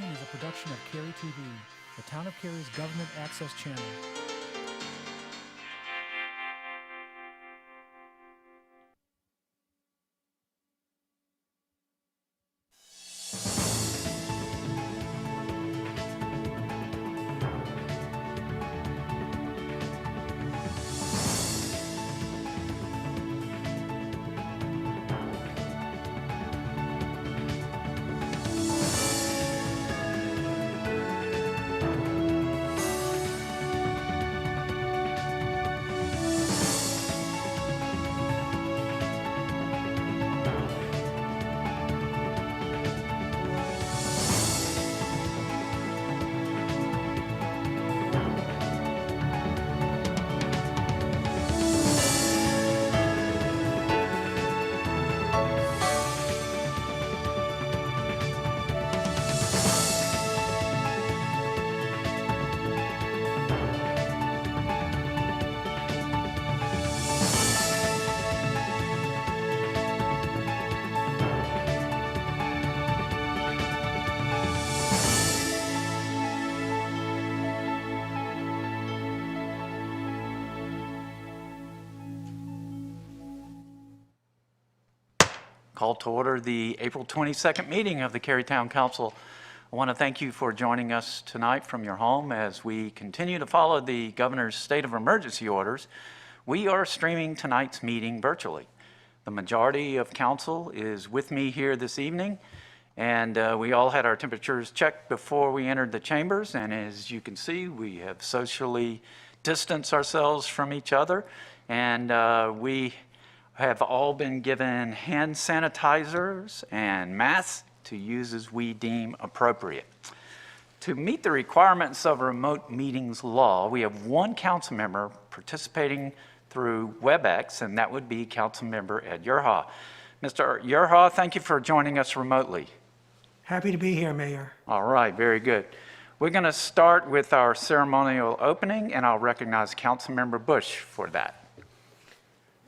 Sermon is a production of Cary TV, the Town of Cary's government access channel. Call to order the April 22nd meeting of the Cary Town Council. I want to thank you for joining us tonight from your home as we continue to follow the governor's state of emergency orders. We are streaming tonight's meeting virtually. The majority of council is with me here this evening, and we all had our temperatures checked before we entered the chambers, and as you can see, we have socially distanced ourselves from each other, and we have all been given hand sanitizers and masks to use as we deem appropriate. To meet the requirements of remote meetings law, we have one council member participating through WebEx, and that would be Council Member Ed Yerha. Mr. Yerha, thank you for joining us remotely. Happy to be here, Mayor. All right, very good. We're going to start with our ceremonial opening, and I'll recognize Council Member Bush for that.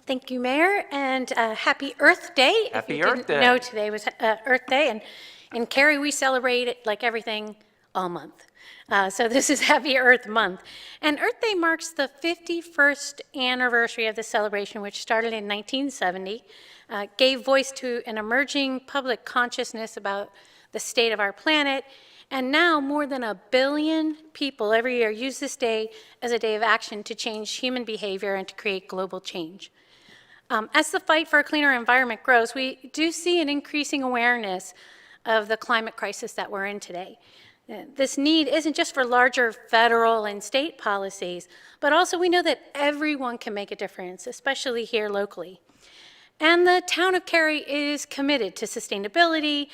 Thank you, Mayor, and happy Earth Day. Happy if you Earth didn't Day. know today was Earth Day, and in Cary we celebrate it like everything all month. So this is Happy Earth Month. And Earth Day marks the 51st anniversary of the celebration, which started in 1970, gave voice to an emerging public consciousness about the state of our planet, and now more than 1 billion people every year use this day as a day of action to change human behavior and to create global change. As the fight for a cleaner environment grows, we do see an increasing awareness of the climate crisis that we're in today. This need isn't just for larger federal and state policies, but also we know that everyone can make a difference, especially here locally. And the town of Cary is committed to sustainability,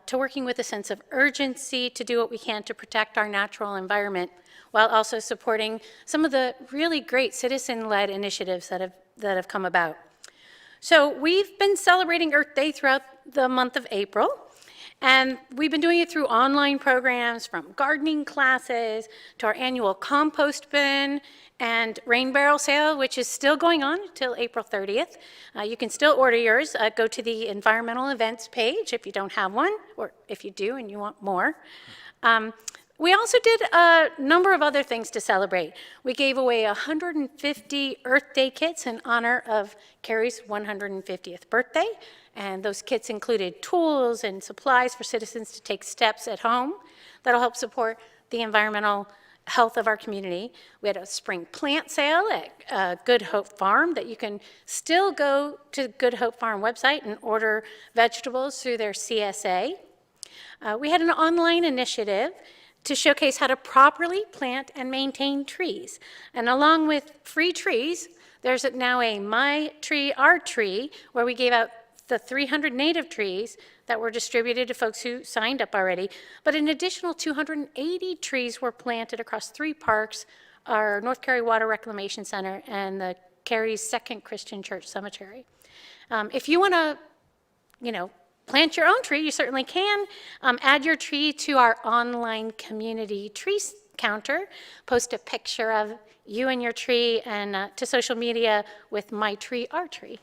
to working with a sense of urgency to do what we can to protect our natural environment, while also supporting some of the really great citizen-led initiatives that have come about. So we've been celebrating Earth Day throughout the month of April, and we've been doing it through online programs, from gardening classes to our annual compost bin and rain barrel sale, which is still going on until April 30th. You can still order yours. Go to the environmental events page if you don't have one, or if you do and you want more. We also did a number of other things to celebrate. We gave away 150 Earth Day kits in honor of Cary's 150th birthday, and those kits included tools and supplies for citizens to take steps at home that'll help support the environmental health of our community. We had a spring plant sale at Good Hope Farm that you can still go to Good Hope Farm website and order vegetables through their CSA. We had an online initiative to showcase how to properly plant and maintain trees. And along with free trees, there's now a My Tree, Our Tree, where we gave out the 300 native trees that were distributed to folks who signed up already. But an additional 280 trees were planted across 3 parks, our North Cary Water Reclamation Center and the Cary's Second Christian Church Cemetery. If you want to, plant your own tree, you certainly can. Add your tree to our online community tree counter. Post a picture of you and your tree and to social media with My Tree, Our Tree.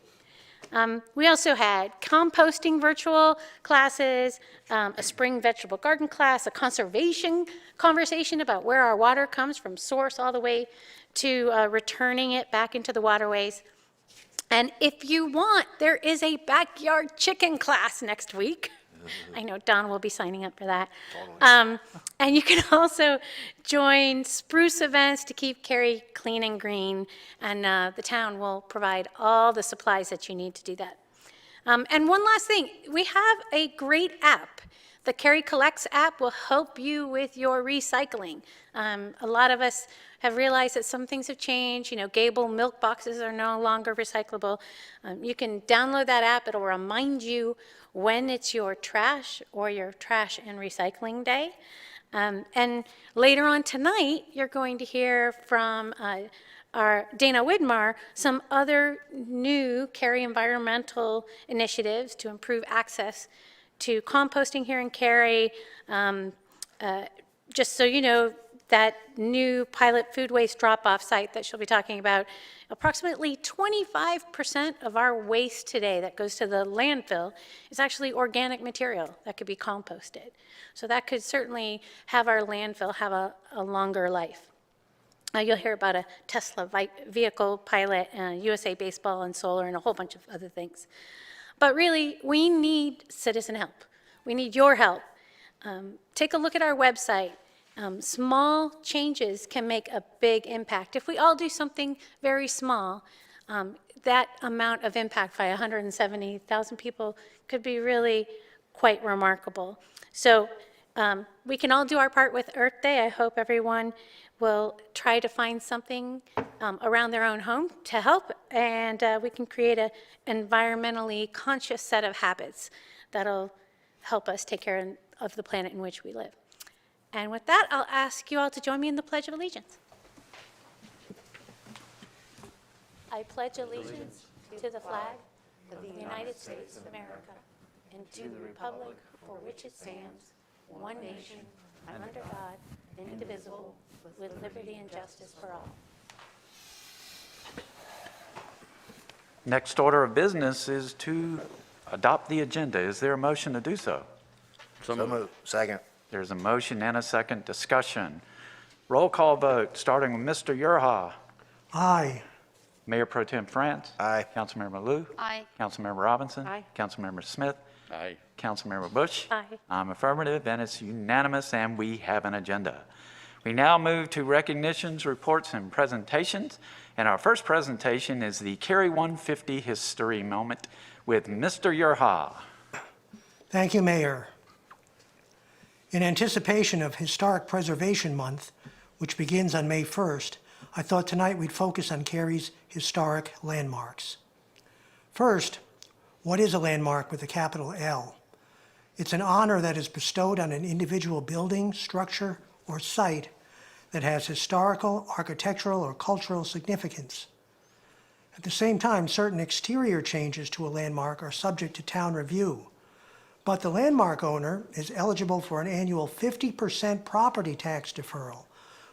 We also had composting virtual classes, a spring vegetable garden class, a conservation conversation about where our water comes from source all the way to returning it back into the waterways. And if you want, there is a backyard chicken class next week. I know Don will be signing up for that. And you can also join spruce events to keep Cary clean and green, and the town will provide all the supplies that you need to do that. And one last thing, we have a great app. The Cary Collects app will help you with your recycling. A lot of us have realized that some things have changed. You know, Gable milk boxes are no longer recyclable. You can download that app. It'll remind you when it's your trash or your trash and recycling day. And later on tonight, you're going to hear from our Dana Widmar some other new Cary environmental initiatives to improve access to composting here in Cary. Just so you know, that new pilot food waste drop-off site that she'll be talking about, approximately 25% of our waste today that goes to the landfill is actually organic material that could be composted. So that could certainly have our landfill have a longer life. You'll hear about a Tesla vehicle pilot, USA Baseball and solar, and a whole bunch of other things. But really, we need citizen help. We need your help. Take a look at our website. Small changes can make a big impact. If we all do something very small, that amount of impact by 170,000 people could be really quite remarkable. So we can all do our part with Earth Day. I hope everyone will try to find something around their own home to help, and we can create an environmentally conscious set of habits that'll help us take care of the planet in which we live. And with that, I'll ask you all to join me in the Pledge of Allegiance. I pledge allegiance to the flag of the United States of America and to the republic for which it stands, one nation, under God, indivisible, with liberty and justice for all. Next order of business is to adopt the agenda. Is there a motion to do so? So moved. Second. There's a motion and a second discussion. Roll call vote, starting with Mr. Urha. Aye. Mayor Pro Tem France. Aye. Councilmember Lou. Aye. Councilmember Robinson. Aye. Councilmember Smith. Aye. Councilmember Bush. Aye. I'm affirmative, and it's unanimous, and we have an agenda. We now move to recognitions, reports, and presentations. And our first presentation is the Cary 150 History Moment with Mr. Urha. Thank you, Mayor. In anticipation of Historic Preservation Month, which begins on May 1st, I thought tonight we'd focus on Cary's historic landmarks. First, what is a landmark with a capital L? It's an honor that is bestowed on an individual building, structure, or site that has historical, architectural, or cultural significance. At the same time, certain exterior changes to a landmark are subject to town review, but the landmark owner is eligible for an annual 50% property tax deferral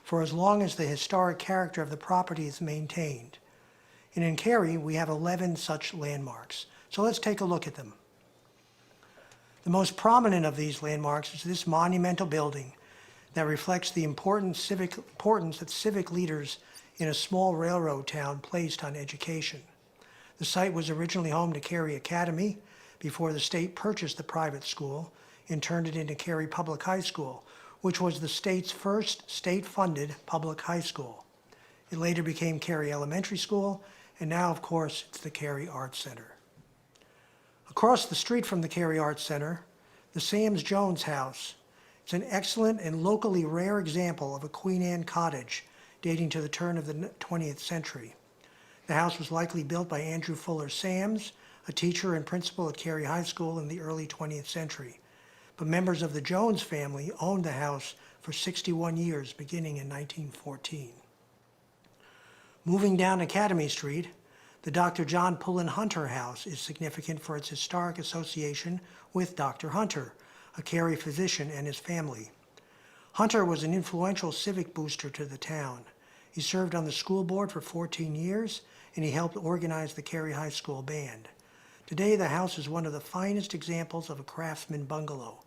for as long as the historic character of the property is maintained. And in Cary, we have 11 such landmarks. So let's take a look at them. The most prominent of these landmarks is this monumental building that reflects the importance that civic leaders in a small railroad town placed on education. The site was originally home to Cary Academy before the state purchased the private school and turned it into Cary Public High School, which was the state's first state-funded public high school. It later became Cary Elementary School, and now, of course, it's the Cary Arts Center. Across the street from the Cary Arts Center, the Sam's Jones House. It's an excellent and locally rare example of a Queen Anne cottage dating to the turn of the 20th century. The house was likely built by Andrew Fuller Sams, a teacher and principal at Cary High School in the early 20th century. But members of the Jones family owned the house for 61 years, beginning in 1914. Moving down Academy Street, the Dr. John Pullen Hunter House is significant for its historic association with Dr. Hunter, a Cary physician, and his family. Hunter was an influential civic booster to the town. He served on the school board for 14 years, and he helped organize the Cary High School band. Today, the house is one of the finest examples of a craftsman bungalow.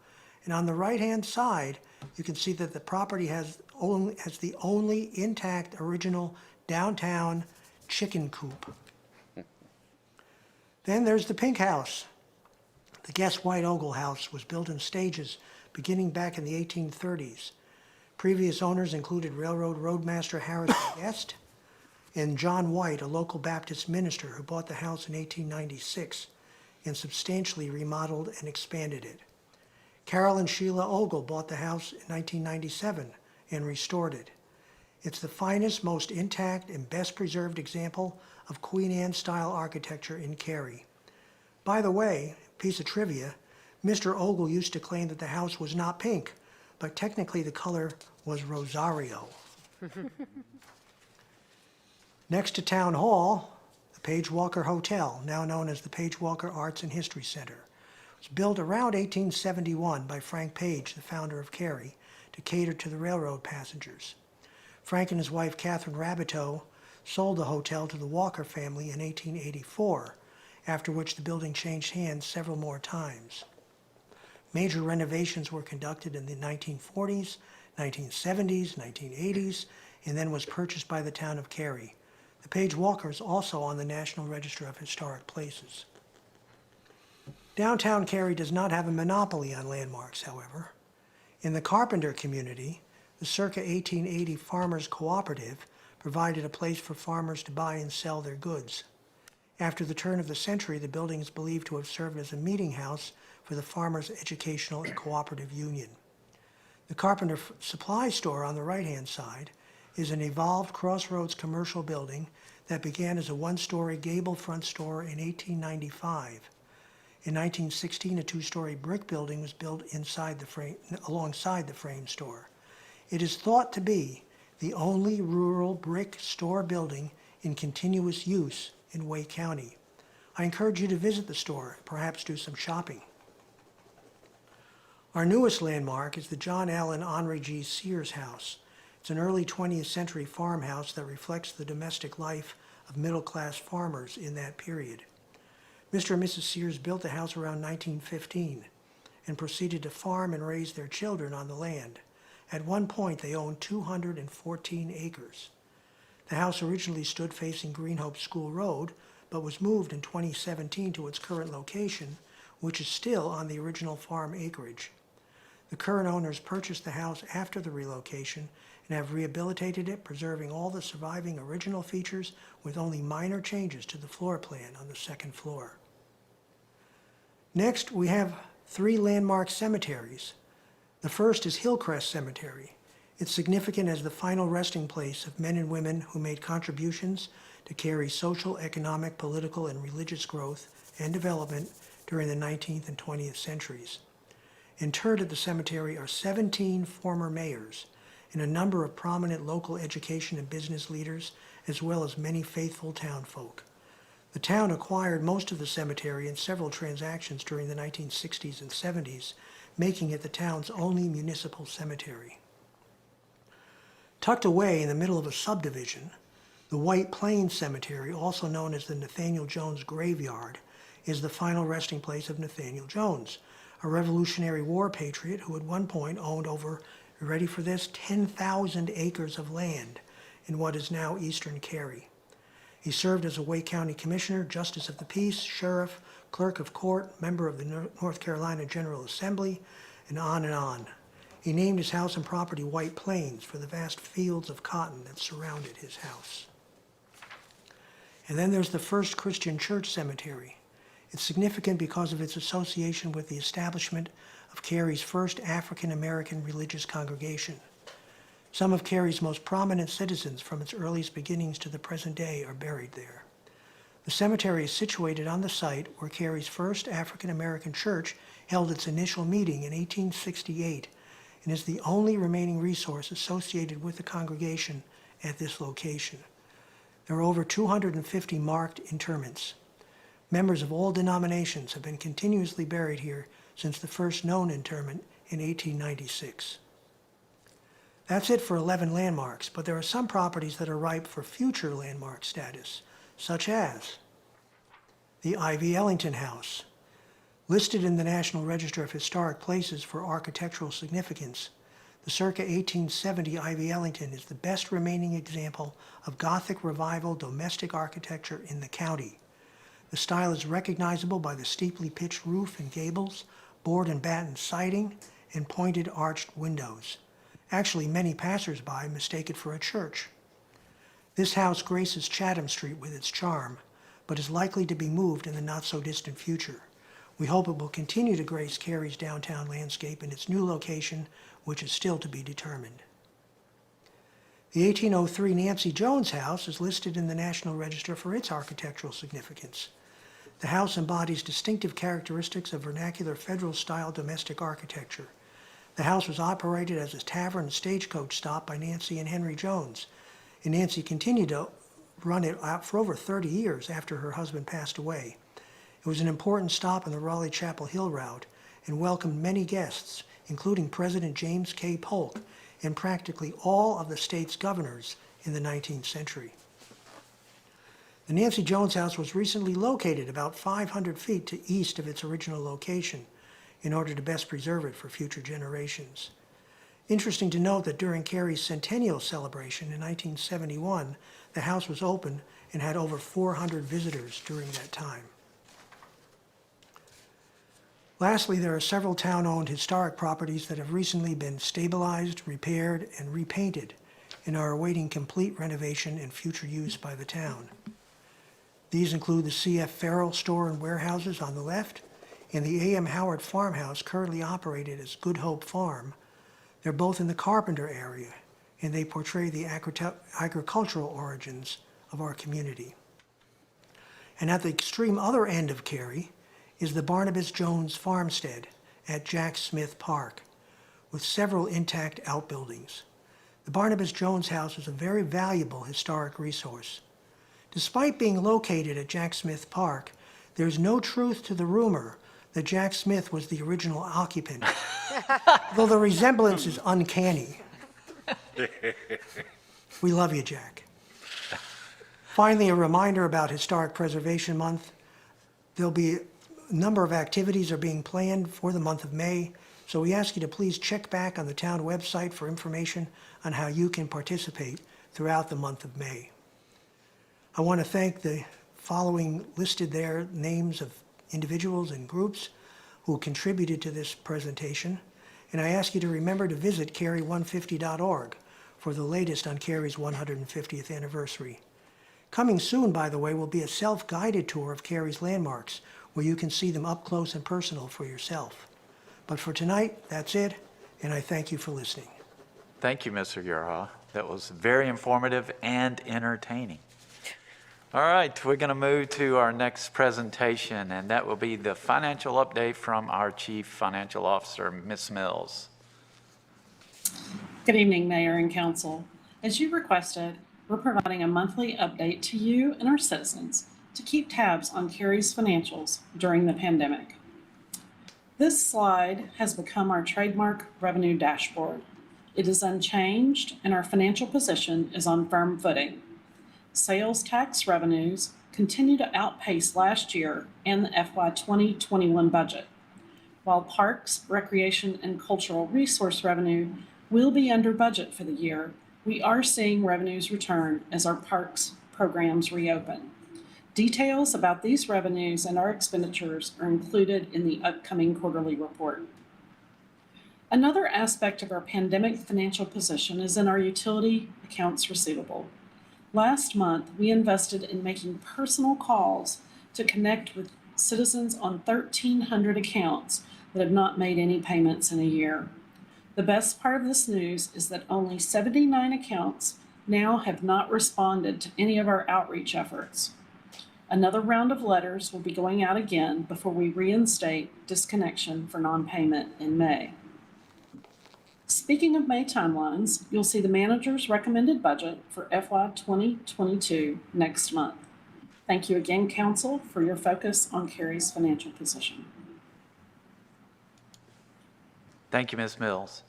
And on the right-hand side, you can see that the property has the only intact original downtown chicken coop. Then there's the Pink House. The Guest White Ogle House was built in stages beginning back in the 1830s. Previous owners included Railroad Roadmaster Harrison Guest and John White, a local Baptist minister who bought the house in 1896 and substantially remodeled and expanded it. Carol and Sheila Ogle bought the house in 1997 and restored it. It's the finest, most intact, and best preserved example of Queen Anne-style architecture in Cary. By the way, piece of trivia, Mr. Ogle used to claim that the house was not pink, but technically the color was Rosario. Next to Town Hall, the Page Walker Hotel, now known as the Page Walker Arts and History Center. It was built around 1871 by Frank Page, the founder of Cary, to cater to the railroad passengers. Frank and his wife, Catherine Rabbitoe, sold the hotel to the Walker family in 1884, after which the building changed hands several more times. Major renovations were conducted in the 1940s, 1970s, 1980s, and then was purchased by the town of Cary. The Page Walker is also on the National Register of Historic Places. Downtown Cary does not have a monopoly on landmarks, however. In the Carpenter community, the circa 1880 Farmers Cooperative provided a place for farmers to buy and sell their goods. After the turn of the century, the building is believed to have served as a meeting house for the Farmers Educational and Cooperative Union. The Carpenter Supply Store on the right-hand side is an evolved crossroads commercial building that began as a one-story gable front store in 1895. In 1916, a two-story brick building was built alongside the frame store. It is thought to be the only rural brick store building in continuous use in Wake County. I encourage you to visit the store, perhaps do some shopping. Our newest landmark is the John L. and Henry G. Sears House. It's an early 20th century farmhouse that reflects the domestic life of middle-class farmers in that period. Mr. and Mrs. Sears built the house around 1915 and proceeded to farm and raise their children on the land. At one point, they owned 214 acres. The house originally stood facing Greenhope School Road, but was moved in 2017 to its current location, which is still on the original farm acreage. The current owners purchased the house after the relocation and have rehabilitated it, preserving all the surviving original features with only minor changes to the floor plan on the second floor. Next, we have 3 landmark cemeteries. The first is Hillcrest Cemetery. It's significant as the final resting place of men and women who made contributions to Cary's social, economic, political, and religious growth and development during the 19th and 20th centuries. Interred at the cemetery are 17 former mayors and a number of prominent local education and business leaders, as well as many faithful townfolk. The town acquired most of the cemetery in several transactions during the 1960s and 70s, making it the town's only municipal cemetery. Tucked away in the middle of a subdivision, the White Plains Cemetery, also known as the Nathaniel Jones Graveyard, is the final resting place of Nathaniel Jones, a Revolutionary War patriot who at one point owned over, ready for this, 10,000 acres of land in what is now eastern Cary. He served as a Wake County Commissioner, Justice of the Peace, Sheriff, Clerk of Court, member of the North Carolina General Assembly, and on and on. He named his house and property White Plains for the vast fields of cotton that surrounded his house. And then there's the First Christian Church Cemetery. It's significant because of its association with the establishment of Cary's first African-American religious congregation. Some of Cary's most prominent citizens from its earliest beginnings to the present day are buried there. The cemetery is situated on the site where Cary's first African-American church held its initial meeting in 1868 and is the only remaining resource associated with the congregation at this location. There are over 250 marked interments. Members of all denominations have been continuously buried here since the first known interment in 1896. That's it for 11 landmarks, but there are some properties that are ripe for future landmark status, such as the Ivy Ellington House. Listed in the National Register of Historic Places for architectural significance, the circa 1870 Ivy Ellington is the best remaining example of Gothic Revival domestic architecture in the county. The style is recognizable by the steeply pitched roof and gables, board and batten siding, and pointed arched windows. Actually, many passers-by mistake it for a church. This house graces Chatham Street with its charm, but is likely to be moved in the not-so-distant future. We hope it will continue to grace Cary's downtown landscape in its new location, which is still to be determined. The 1803 Nancy Jones House is listed in the National Register for its architectural significance. The house embodies distinctive characteristics of vernacular federal-style domestic architecture. The house was operated as a tavern and stagecoach stop by Nancy and Henry Jones, and Nancy continued to run it out for over 30 years after her husband passed away. It was an important stop on the Raleigh-Chapel Hill route and welcomed many guests, including President James K. Polk and practically all of the state's governors in the 19th century. The Nancy Jones House was recently located about 500 feet to east of its original location in order to best preserve it for future generations. Interesting to note that during Cary's centennial celebration in 1971, the house was open and had over 400 visitors during that time. Lastly, there are several town-owned historic properties that have recently been stabilized, repaired, and repainted and are awaiting complete renovation and future use by the town. These include the C.F. Farrell Store and Warehouses on the left and the A.M. Howard Farmhouse, currently operated as Good Hope Farm. They're both in the Carpenter area, and they portray the agricultural origins of our community. And at the extreme other end of Cary is the Barnabas Jones Farmstead at Jack Smith Park, with several intact outbuildings. The Barnabas Jones House is a very valuable historic resource. Despite being located at Jack Smith Park, there is no truth to the rumor that Jack Smith was the original occupant, though the resemblance is uncanny. We love you, Jack. Finally, a reminder about Historic Preservation Month. There'll be a number of activities are being planned for the month of May, so we ask you to please check back on the town website for information on how you can participate throughout the month of May. I want to thank the following listed there names of individuals and groups who contributed to this presentation, and I ask you to remember to visit Cary150.org for the latest on Cary's 150th anniversary. Coming soon, by the way, will be a self-guided tour of Cary's landmarks, where you can see them up close and personal for yourself. But for tonight, that's it, and I thank you for listening. Thank you, Mr. Gurha. That was very informative and entertaining. All right, we're going to move to our next presentation, and that will be the financial update from our Chief Financial Officer, Ms. Mills. Good evening, Mayor and Council. As you requested, we're providing a monthly update to you and our citizens to keep tabs on Cary's financials during the pandemic. This slide has become our trademark revenue dashboard. It is unchanged, and our financial position is on firm footing. Sales tax revenues continue to outpace last year and the FY 2021 budget. While Parks, Recreation, and Cultural Resource revenue will be under budget for the year, we are seeing revenues return as our parks programs reopen. Details about these revenues and our expenditures are included in the upcoming quarterly report. Another aspect of our pandemic financial position is in our utility accounts receivable. Last month, we invested in making personal calls to connect with citizens on 1,300 accounts that have not made any payments in a year. The best part of this news is that only 79 accounts now have not responded to any of our outreach efforts. Another round of letters will be going out again before we reinstate disconnection for non-payment in May. Speaking of May timelines, you'll see the manager's recommended budget for FY 2022 next month. Thank you again, Council, for your focus on Cary's financial position. Thank you, Ms. Mills.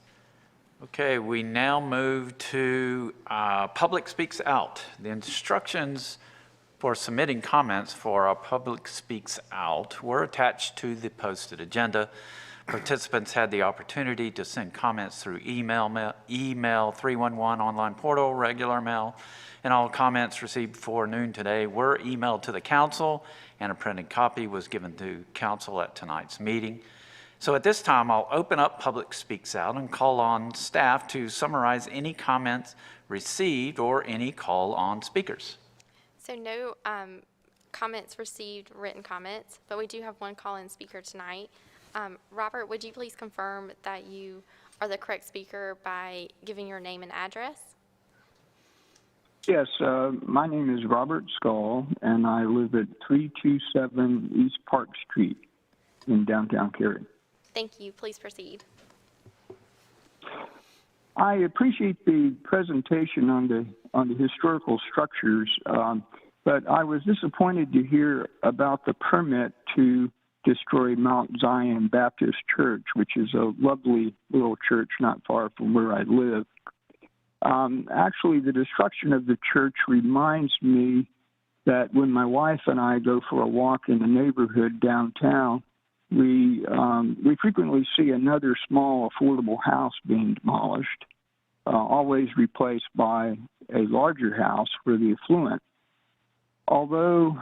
Okay, we now move to Public Speaks Out. The instructions for submitting comments for our Public Speaks Out were attached to the posted agenda. Participants had the opportunity to send comments through email 311 online portal, regular mail, and all comments received before noon today were emailed to the council, and a printed copy was given to council at tonight's meeting. So at this time, I'll open up Public Speaks Out and call on staff to summarize any comments received or any call on speakers. So no comments received, written comments, but we do have one call-in speaker tonight. Robert, would you please confirm that you are the correct speaker by giving your name and address? Yes, my name is Robert Skull, and I live at 327 East Park Street in downtown Cary. Thank you. Please proceed. I appreciate the presentation on the historical structures, but I was disappointed to hear about the permit to destroy Mount Zion Baptist Church, which is a lovely little church not far from where I live. Actually, the destruction of the church reminds me that when my wife and I go for a walk in the neighborhood downtown, we frequently see another small affordable house being demolished, always replaced by a larger house for the affluent. Although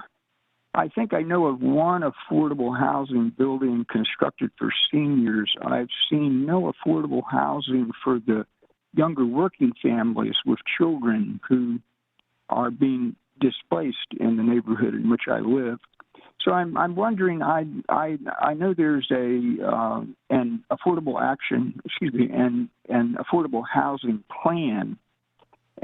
I think I know of one affordable housing building constructed for seniors, I've seen no affordable housing for the younger working families with children who are being displaced in the neighborhood in which I live. So I'm wondering. I know there's an affordable action, an affordable housing plan,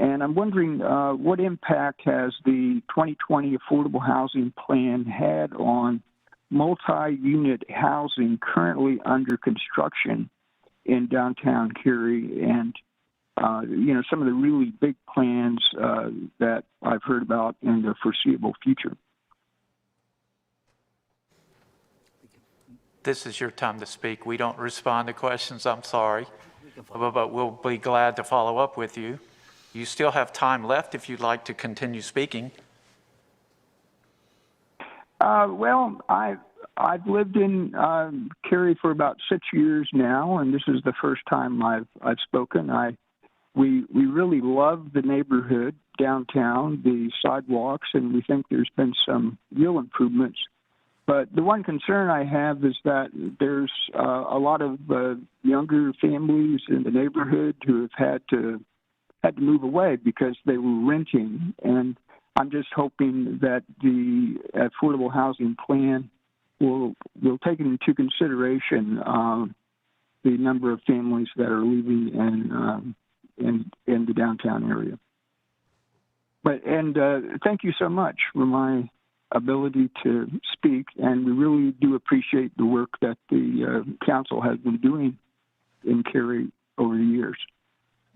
and I'm wondering what impact has the 2020 affordable housing plan had on multi-unit housing currently under construction in downtown Cary, and some of the really big plans that I've heard about in the foreseeable future. This is your time to speak. We don't respond to questions, I'm sorry, but we'll be glad to follow up with you. You still have time left if you'd like to continue speaking. Well, I've lived in Cary for about 6 years now, and this is the first time I've spoken. We really love the neighborhood downtown, the sidewalks, and we think there's been some real improvements. But the one concern I have is that there's a lot of younger families in the neighborhood who have had to move away because they were renting. And I'm just hoping that the affordable housing plan will take into consideration the number of families that are leaving in the downtown area. Thank you so much for my ability to speak, and we really do appreciate the work that the council has been doing in Cary over the years.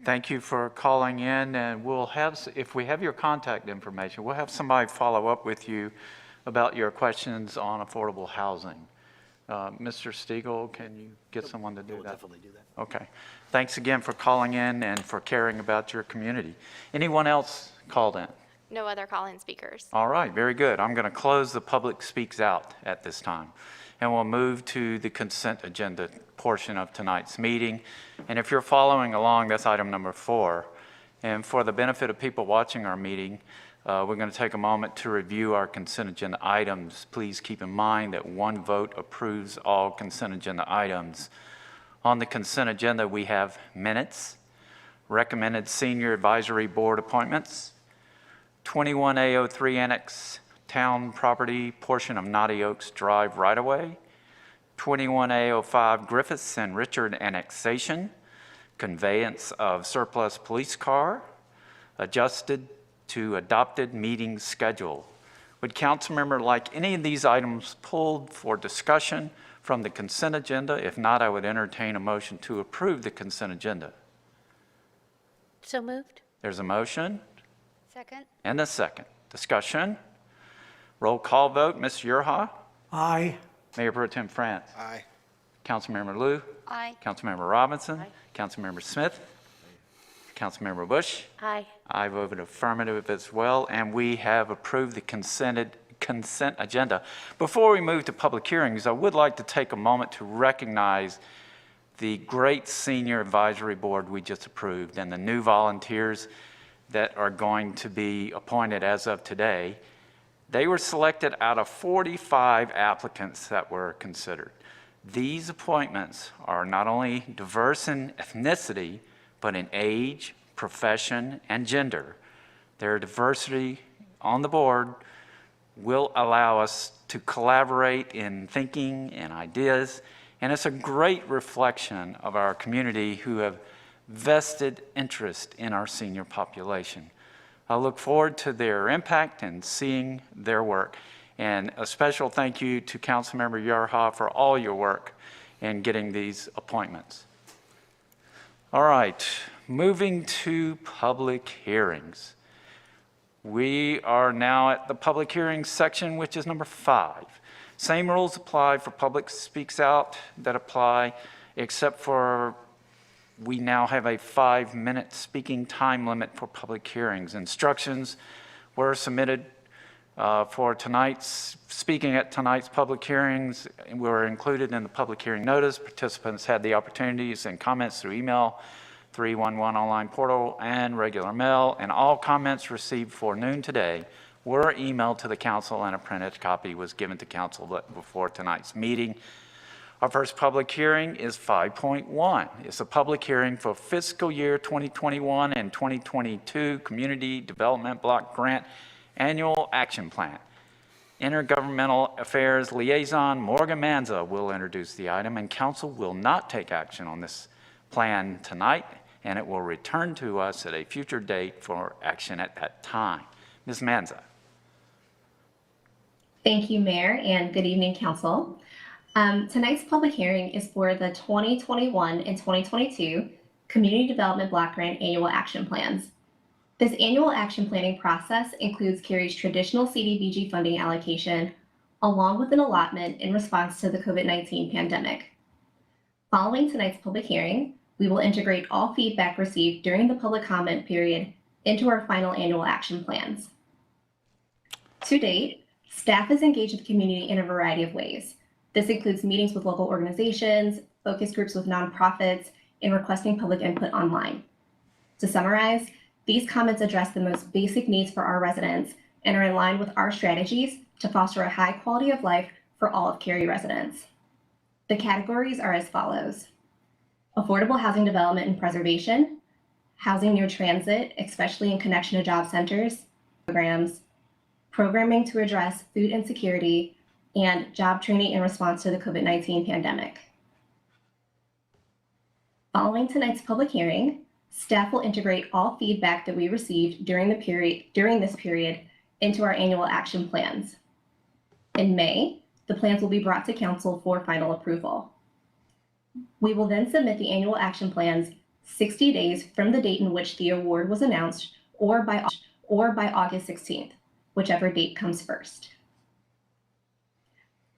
Thank you for calling in, and we'll have, if we have your contact information, we'll have somebody follow up with you about your questions on affordable housing. Mr. Stiegel, can you get someone to do that? We'll definitely do that. Okay. Thanks again for calling in and for caring about your community. Anyone else called in? No other call-in speakers. All right, very good. I'm going to close the Public Speaks Out at this time, and we'll move to the consent agenda portion of tonight's meeting. And if you're following along, that's item number 4. And for the benefit of people watching our meeting, we're going to take a moment to review our consent agenda items. Please keep in mind that one vote approves all consent agenda items. On the consent agenda, we have minutes, recommended senior advisory board appointments, 21A03 Annex Town Property portion of Naughty Oaks Drive right-of-way, 21A05 Griffiths and Richard annexation, conveyance of surplus police car, adjusted to adopted meeting schedule. Would council member like any of these items pulled for discussion from the consent agenda? If not, I would entertain a motion to approve the consent agenda. So moved. There's a motion. Second. And a second. Discussion. Roll call vote. Ms. Urha? Aye. Mayor Pro Tem France? Aye. Councilmember Liu? Aye. Councilmember Robinson? Councilmember Smith? Councilmember Bush? Aye. I voted affirmative as well, and we have approved the consent agenda. Before we move to public hearings, I would like to take a moment to recognize the great senior advisory board we just approved and the new volunteers that are going to be appointed as of today. They were selected out of 45 applicants that were considered. These appointments are not only diverse in ethnicity, but in age, profession, and gender. Their diversity on the board will allow us to collaborate in thinking and ideas, and it's a great reflection of our community who have vested interest in our senior population. I look forward to their impact and seeing their work. And a special thank you to Councilmember Yarha for all your work in getting these appointments. All right, moving to public hearings. We are now at the public hearings section, which is number 5. Same rules apply for public speaks out that apply, except for we now have a 5-minute speaking time limit for public hearings. Instructions were submitted for tonight's, speaking at tonight's public hearings were included in the public hearing notice. Participants had the opportunity to send comments through email, 311 online portal, and regular mail, and all comments received for noon today were emailed to the council, and a printed copy was given to council before tonight's meeting. Our first public hearing is 5.1. It's a public hearing for fiscal year 2021 and 2022 Community Development Block Grant Annual Action Plan. Intergovernmental Affairs Liaison Morgan Manza will introduce the item, and council will not take action on this plan tonight, and it will return to us at a future date for action at that time. Ms. Manza. Thank you, Mayor, and good evening, Council. Tonight's public hearing is for the 2021 and 2022 Community Development Block Grant Annual Action Plans. This annual action planning process includes Cary's traditional CDBG funding allocation, along with an allotment in response to the COVID-19 pandemic. Following tonight's public hearing, we will integrate all feedback received during the public comment period into our final annual action plans. To date, staff has engaged the community in a variety of ways. This includes meetings with local organizations, focus groups with nonprofits, and requesting public input online. To summarize, these comments address the most basic needs for our residents and are in line with our strategies to foster a high quality of life for all of Cary residents. The categories are as follows: affordable housing development and preservation, housing near transit, especially in connection to job centers, programs, programming to address food insecurity, and job training in response to the COVID-19 pandemic. Following tonight's public hearing, staff will integrate all feedback that we received during this period into our annual action plans. In May, the plans will be brought to council for final approval. We will then submit the annual action plans 60 days from the date in which the award was announced, or by August 16th, whichever date comes first.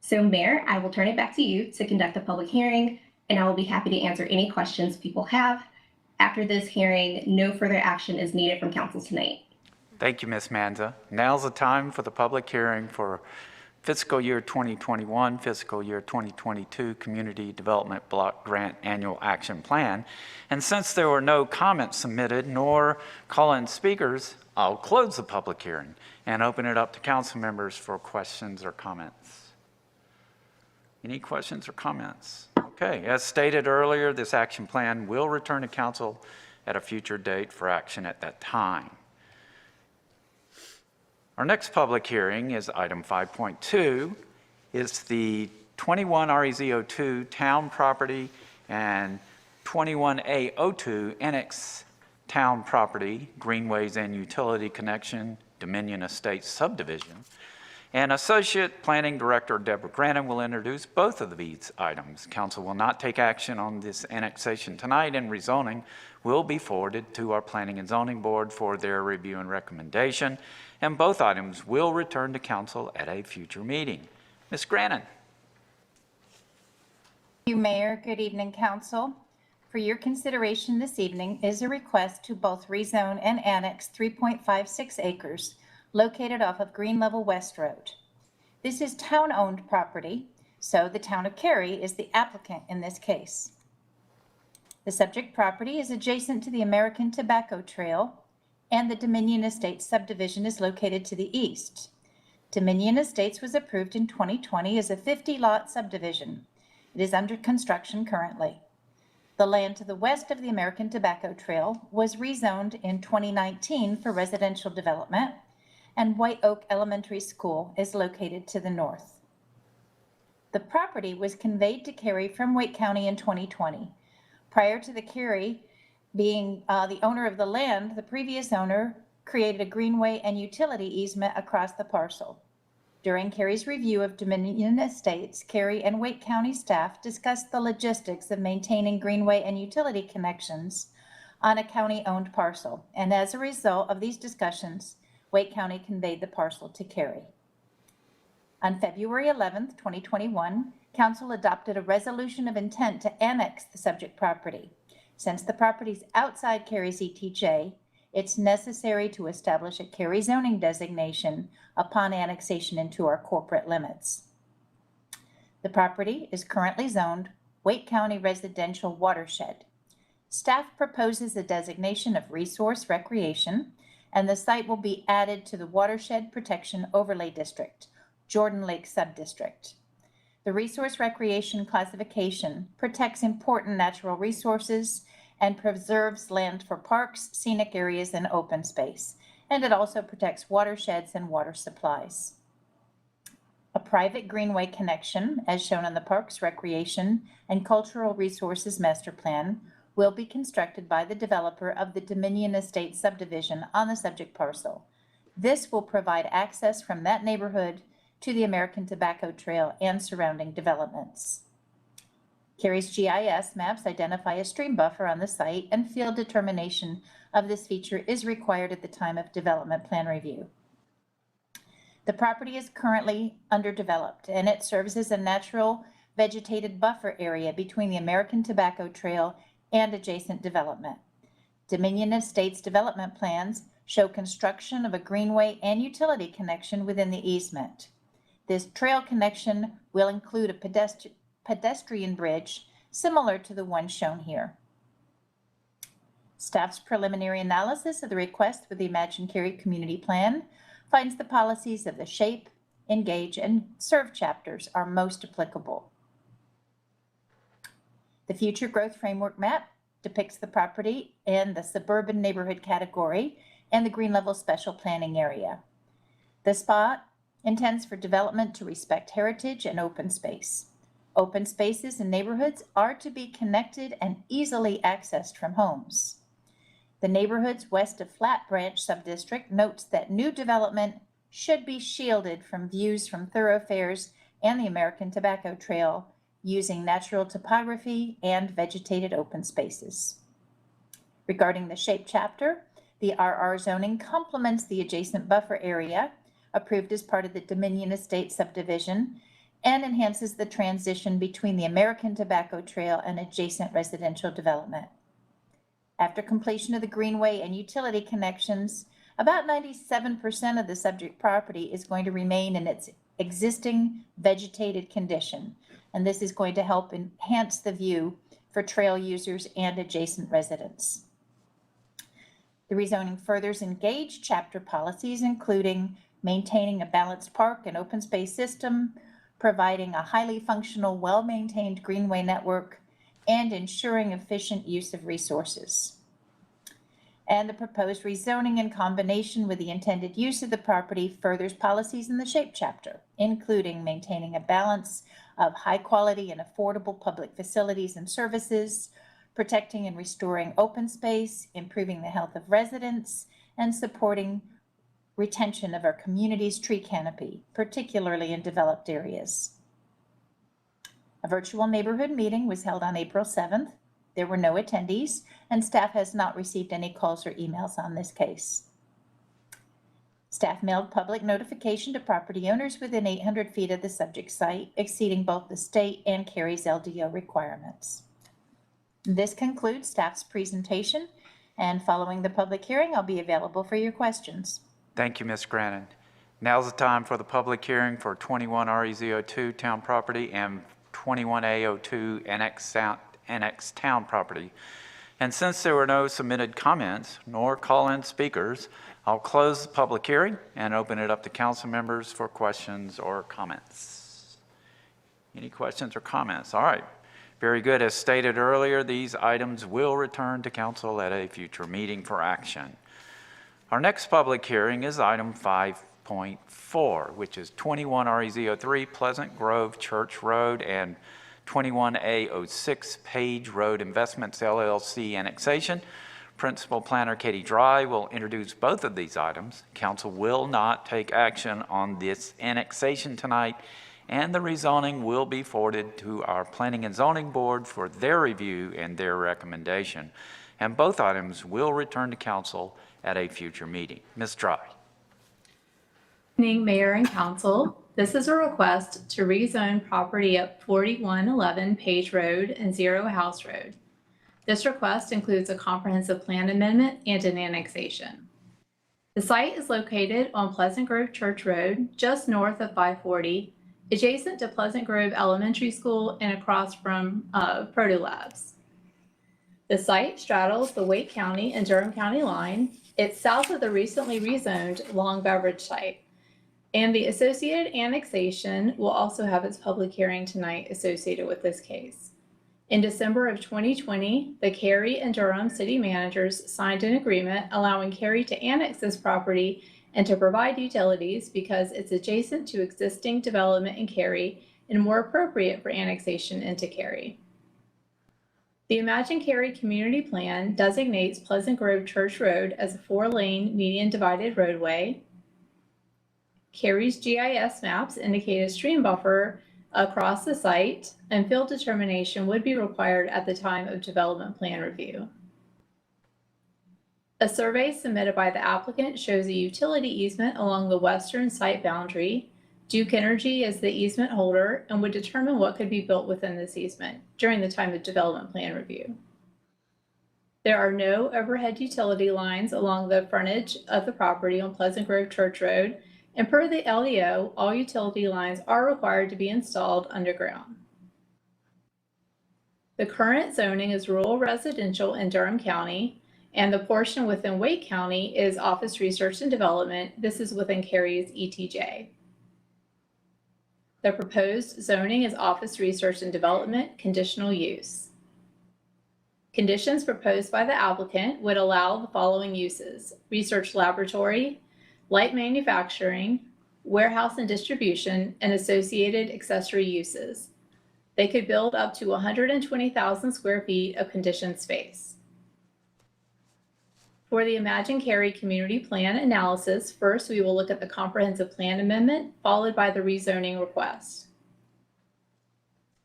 So Mayor, I will turn it back to you to conduct the public hearing, and I will be happy to answer any questions people have. After this hearing, no further action is needed from council tonight. Thank you, Ms. Manza. Now's the time for the public hearing for fiscal year 2021, fiscal year 2022 Community Development Block Grant Annual Action Plan. And since there were no comments submitted nor call-in speakers, I'll close the public hearing and open it up to council members for questions or comments. Any questions or comments? Okay, as stated earlier, this action plan will return to council at a future date for action at that time. Our next public hearing is item 5.2. It's the 21 REZ02 town property and 21A02 annex town property, greenways and utility connection, Dominion Estates subdivision. And Associate Planning Director Deborah Grannon will introduce both of these items. Council will not take action on this annexation tonight, and rezoning will be forwarded to our Planning and Zoning Board for their review and recommendation, and both items will return to council at a future meeting. Ms. Grannon. Thank you, Mayor. Good evening, Council. for your consideration this evening is a request to both rezone and annex 3.56 acres located off of Green Level West Road. This is town-owned property, so the town of Cary is the applicant in this case. The subject property is adjacent to the American Tobacco Trail, and the Dominion Estates subdivision is located to the east. Dominion Estates was approved in 2020 as a 50-lot subdivision. It is under construction currently. The land to the west of the American Tobacco Trail was rezoned in 2019 for residential development, and White Oak Elementary School is located to the north. The property was conveyed to Cary from Wake County in 2020. Prior to the Cary being the owner of the land, the previous owner created a greenway and utility easement across the parcel. During Cary's review of Dominion Estates, Cary and Wake County staff discussed the logistics of maintaining greenway and utility connections on a county-owned parcel, and as a result of these discussions, Wake County conveyed the parcel to Cary. On February 11th, 2021, Council adopted a resolution of intent to annex the subject property. Since the property is outside Cary's ETJ, it's necessary to establish a Cary zoning designation upon annexation into our corporate limits. The property is currently zoned Wake County Residential Watershed. Staff proposes the designation of resource recreation, and the site will be added to the Watershed Protection Overlay District, Jordan Lake Subdistrict. The resource recreation classification protects important natural resources and preserves land for parks, scenic areas, and open space, and it also protects watersheds and water supplies. A private greenway connection, as shown in the Parks, Recreation, and Cultural Resources Master Plan, will be constructed by the developer of the Dominion Estates subdivision on the subject parcel. This will provide access from that neighborhood to the American Tobacco Trail and surrounding developments. Cary's GIS maps identify a stream buffer on the site, and field determination of this feature is required at the time of development plan review. The property is currently underdeveloped, and it serves as a natural vegetated buffer area between the American Tobacco Trail and adjacent development. Dominion Estates development plans show construction of a greenway and utility connection within the easement. This trail connection will include a pedestrian bridge similar to the one shown here. Staff's preliminary analysis of the request for the Imagine Cary Community Plan finds the policies of the Shape, Engage, and Serve chapters are most applicable. The Future Growth Framework map depicts the property in the suburban neighborhood category and the Green Level Special Planning area. The spot intends for development to respect heritage and open space. Open spaces and neighborhoods are to be connected and easily accessed from homes. The neighborhoods west of Flat Branch Subdistrict notes that new development should be shielded from views from thoroughfares and the American Tobacco Trail using natural topography and vegetated open spaces. Regarding the Shape chapter, the RR zoning complements the adjacent buffer area approved as part of the Dominion Estates subdivision and enhances the transition between the American Tobacco Trail and adjacent residential development. After completion of the greenway and utility connections, about 97% of the subject property is going to remain in its existing vegetated condition, and this is going to help enhance the view for trail users and adjacent residents. The rezoning furthers Engage chapter policies, including maintaining a balanced park and open space system, providing a highly functional, well-maintained greenway network, and ensuring efficient use of resources. And the proposed rezoning in combination with the intended use of the property furthers policies in the Shape chapter, including maintaining a balance of high quality and affordable public facilities and services, protecting and restoring open space, improving the health of residents, and supporting retention of our community's tree canopy, particularly in developed areas. A virtual neighborhood meeting was held on April 7th. There were no attendees, and staff has not received any calls or emails on this case. Staff mailed public notification to property owners within 800 feet of the subject site, exceeding both the state and Cary's LDO requirements. This concludes staff's presentation, and following the public hearing, I'll be available for your questions. Thank you, Ms. Grannon. Now's the time for the public hearing for 21 REZ02 Town Property and 21A02 Annex Town Property. And since there were no submitted comments nor call-in speakers, I'll close the public hearing and open it up to council members for questions or comments. Any questions or comments? All right. Very good. As stated earlier, these items will return to council at a future meeting for action. Our next public hearing is item 5.4, which is 21 REZ03 Pleasant Grove Church Road and 21A06 Page Road Investments LLC annexation. Principal Planner Katie Dry will introduce both of these items. Council will not take action on this annexation tonight, and the rezoning will be forwarded to our Planning and Zoning Board for their review and their recommendation. And both items will return to council at a future meeting. Ms. Dry. Good evening, Mayor and Council. This is a request to rezone property at 4111 Page Road and Zero House Road. This request includes a comprehensive plan amendment and an annexation. The site is located on Pleasant Grove Church Road, just north of 540, adjacent to Pleasant Grove Elementary School and across from Proto Labs. The site straddles the Wake County and Durham County line. It's south of the recently rezoned Long Beverage site. And the associated annexation will also have its public hearing tonight associated with this case. In December of 2020, the Cary and Durham city managers signed an agreement allowing Cary to annex this property and to provide utilities because it's adjacent to existing development in Cary and more appropriate for annexation into Cary. The Imagine Cary Community Plan designates Pleasant Grove Church Road as a 4-lane median divided roadway. Cary's GIS maps indicate a stream buffer across the site, and field determination would be required at the time of development plan review. A survey submitted by the applicant shows a utility easement along the western site boundary. Duke Energy is the easement holder and would determine what could be built within this easement during the time of development plan review. There are no overhead utility lines along the frontage of the property on Pleasant Grove Church Road, and per the LDO, all utility lines are required to be installed underground. The current zoning is rural residential in Durham County, and the portion within Wake County is office research and development. This is within Cary's ETJ. The proposed zoning is office research and development conditional use. Conditions proposed by the applicant would allow the following uses: research laboratory, light manufacturing, warehouse and distribution, and associated accessory uses. They could build up to 120,000 square feet of conditioned space. For the Imagine Cary Community Plan analysis, first we will look at the comprehensive plan amendment, followed by the rezoning request.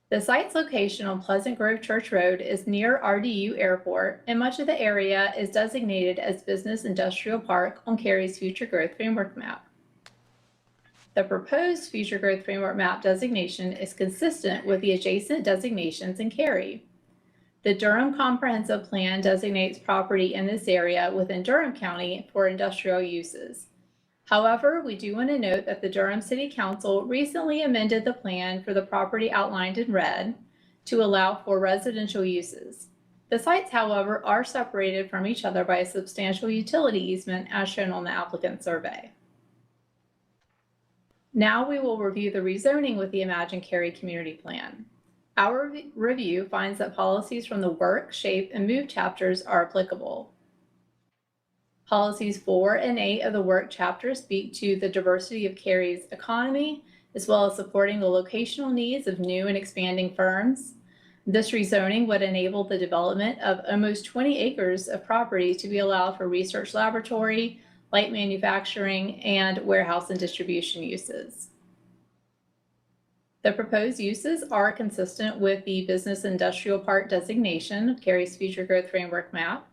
The site's location on Pleasant Grove Church Road is near RDU Airport, and much of the area is designated as Business Industrial Park on Cary's Future Growth Framework map. The proposed Future Growth Framework map designation is consistent with the adjacent designations in Cary. The Durham Comprehensive Plan designates property in this area within Durham County for industrial uses. However, we do want to note that the Durham City Council recently amended the plan for the property outlined in red to allow for residential uses. The sites, however, are separated from each other by a substantial utility easement as shown on the applicant survey. Now we will review the rezoning with the Imagine Cary Community Plan. Our review finds that policies from the Work, Shape, and Move chapters are applicable. Policies 4 and 8 of the Work chapter speak to the diversity of Cary's economy, as well as supporting the locational needs of new and expanding firms. This rezoning would enable the development of almost 20 acres of property to be allowed for research laboratory, light manufacturing, and warehouse and distribution uses. The proposed uses are consistent with the Business Industrial Park designation of Cary's Future Growth Framework map,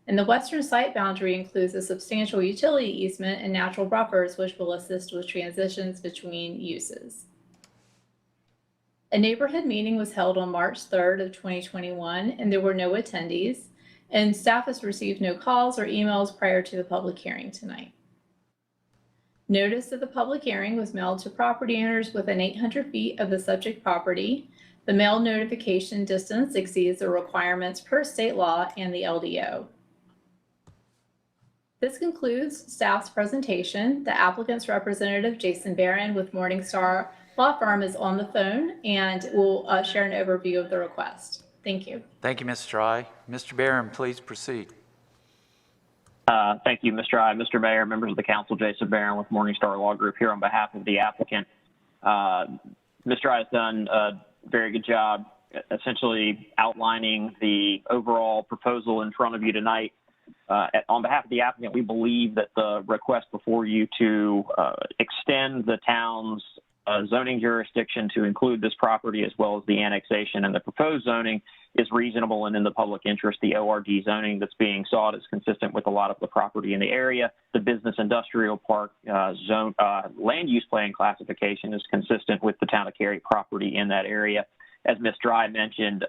and the western site boundary includes a substantial utility easement and natural buffers which will assist with transitions between uses. A neighborhood meeting was held on March 3rd of 2021, and there were no attendees, and staff has received no calls or emails prior to the public hearing tonight. Notice of the public hearing was mailed to property owners within 800 feet of the subject property. The mail notification distance exceeds the requirements per state law and the LDO. This concludes staff's presentation. The applicant's representative, Jason Barron with Morningstar Law Firm, is on the phone and will share an overview of the request. Thank you. Thank you, Ms. Dry. Mr. Barron, please proceed. Thank you, Mr. Mr. Mayor, members of the council. Jason Barron with Morningstar Law Group here on behalf of the applicant. Mr. has done a very good job essentially outlining the overall proposal in front of you tonight. On behalf of the applicant, we believe that the request before you to extend the town's zoning jurisdiction to include this property as well as the annexation and the proposed zoning is reasonable and in the public interest. The ORD zoning that's being sought is consistent with a lot of the property in the area. The business industrial park zone land use plan classification is consistent with the town of Cary property in that area. As Ms. Dry mentioned,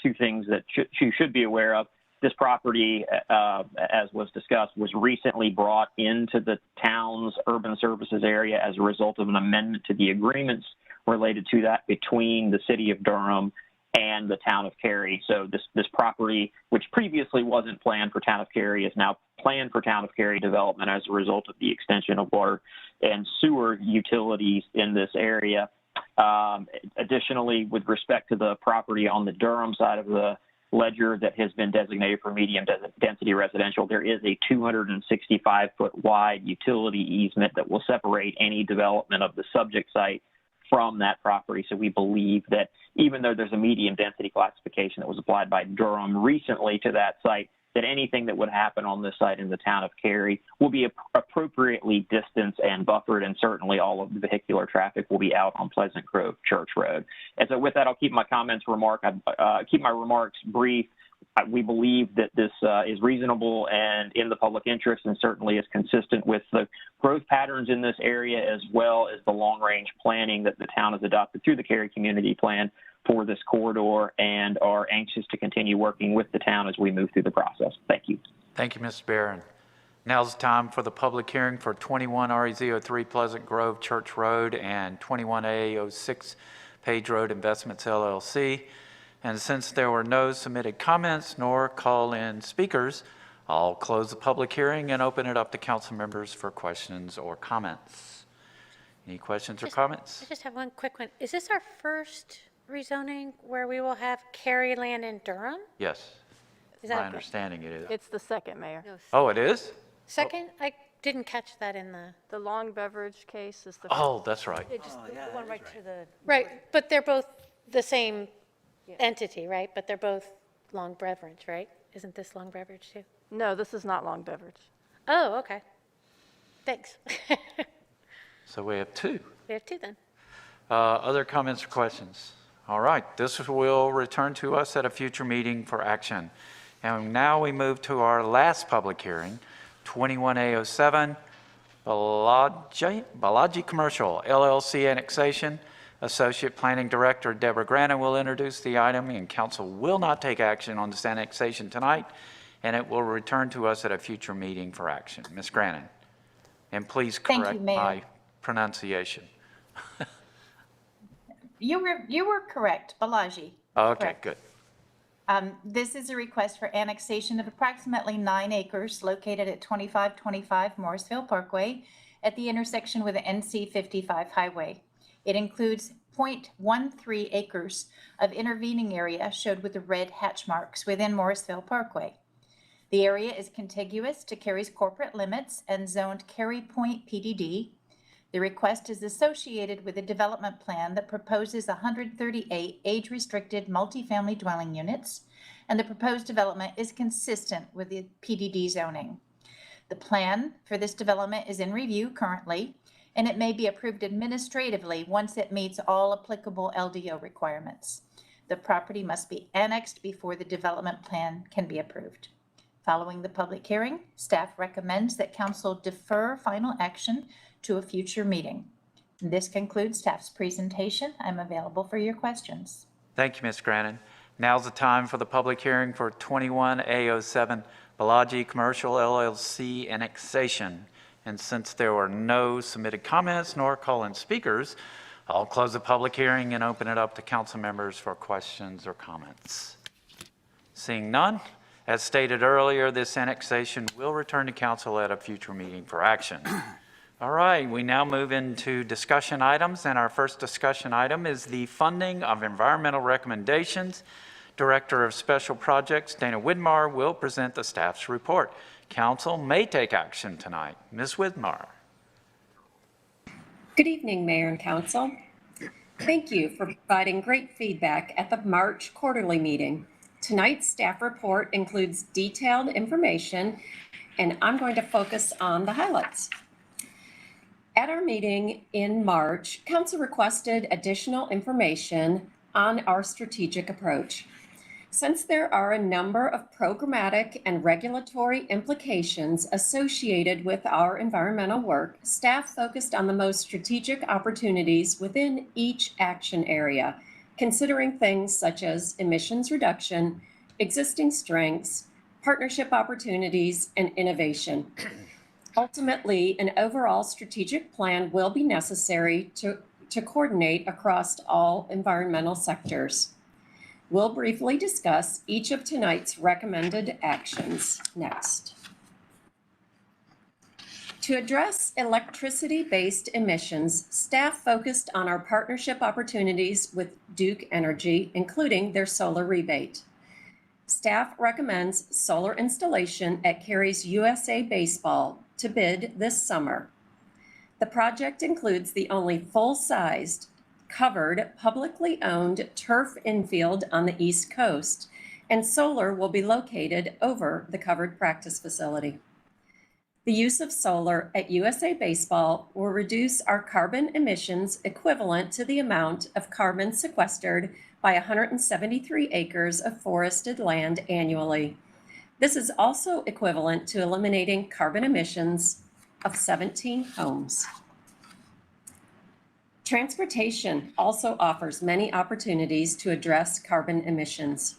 two things that you should be aware of. This property, as was discussed, was recently brought into the town's urban services area as a result of an amendment to the agreements related to that between the city of Durham and the town of Cary. So this property, which previously wasn't planned for town of Cary, is now planned for town of Cary development as a result of the extension of water and sewer utilities in this area. Additionally, with respect to the property on the Durham side of the ledger that has been designated for medium density residential, there is a 265-foot wide utility easement that will separate any development of the subject site from that property. So we believe that even though there's a medium density classification that was applied by Durham recently to that site, that anything that would happen on this site in the town of Cary will be appropriately distanced and buffered, and certainly all of the vehicular traffic will be out on Pleasant Grove Church Road. And so with that, I'll keep my keep my remarks brief. We believe that this is reasonable and in the public interest, and certainly is consistent with the growth patterns in this area, as well as the long-range planning that the town has adopted through the Cary Community Plan for this corridor, and are anxious to continue working with the town as we move through the process. Thank you. Thank you, Mr. Barron. Now's the time for the public hearing for 21 RE03 Pleasant Grove Church Road and 21A06 Page Road Investments LLC. And since there were no submitted comments nor call-in speakers, I'll close the public hearing and open it up to council members for questions or comments. Any questions or comments? I just have one quick one. Is this our first rezoning where we will have Cary land in Durham? Yes. Is My that understanding it is. It's the second, Mayor. Oh, it is? second? I didn't catch that in the. The long beverage case is the. Oh, that's right. The one right to the. Right, but they're both the same entity, right? But they're both long beverage, right? Isn't this long beverage too? No, this is not long beverage. Oh, okay. Thanks. So we have two. We have two then. Other comments or questions? All right, this will return to us at a future meeting for action. And now we move to our last public hearing, 21A07, Balaji Commercial LLC annexation. Associate Planning Director Deborah Grannon will introduce the item, and council will not take action on this annexation tonight, and it will return to us at a future meeting for action. Ms. Grannon, and please correct my pronunciation. You were correct, Balaji. Okay, Correct. good. This is a request for annexation of approximately 9 acres located at 2525 Morrisville Parkway at the intersection with the NC 55 highway. It includes 0.13 acres of intervening area showed with the red hatch marks within Morrisville Parkway. The area is contiguous to Cary's corporate limits and zoned Cary Point PDD. The request is associated with a development plan that proposes 138 age-restricted multifamily dwelling units, and the proposed development is consistent with the PDD zoning. The plan for this development is in review currently, and it may be approved administratively once it meets all applicable LDO requirements. The property must be annexed before the development plan can be approved. Following the public hearing, staff recommends that council defer final action to a future meeting. This concludes staff's presentation. I'm available for your questions. Thank you, Ms. Grannon. Now's the time for the public hearing for 21A07 Balaji Commercial LLC annexation. And since there were no submitted comments nor call-in speakers, I'll close the public hearing and open it up to council members for questions or comments. Seeing none, as stated earlier, this annexation will return to council at a future meeting for action. All right, we now move into discussion items, and our first discussion item is the funding of environmental recommendations. Director of Special Projects, Dana Widmar, will present the staff's report. Council may take action tonight. Ms. Widmar. Good evening, Mayor and Council. Thank you for providing great feedback at the March quarterly meeting. Tonight's staff report includes detailed information, and I'm going to focus on the highlights. At our meeting in March, Council requested additional information on our strategic approach. Since there are a number of programmatic and regulatory implications associated with our environmental work, staff focused on the most strategic opportunities within each action area, considering things such as emissions reduction, existing strengths, partnership opportunities, and innovation. Ultimately, an overall strategic plan will be necessary to coordinate across all environmental sectors. We'll briefly discuss each of tonight's recommended actions next. To address electricity-based emissions, staff focused on our partnership opportunities with Duke Energy, including their solar rebate. Staff recommends solar installation at Cary's USA Baseball to bid this summer. The project includes the only full-sized, covered, publicly owned turf infield on the East Coast, and solar will be located over the covered practice facility. The use of solar at USA Baseball will reduce our carbon emissions equivalent to the amount of carbon sequestered by 173 acres of forested land annually. This is also equivalent to eliminating carbon emissions of 17 homes. Transportation also offers many opportunities to address carbon emissions.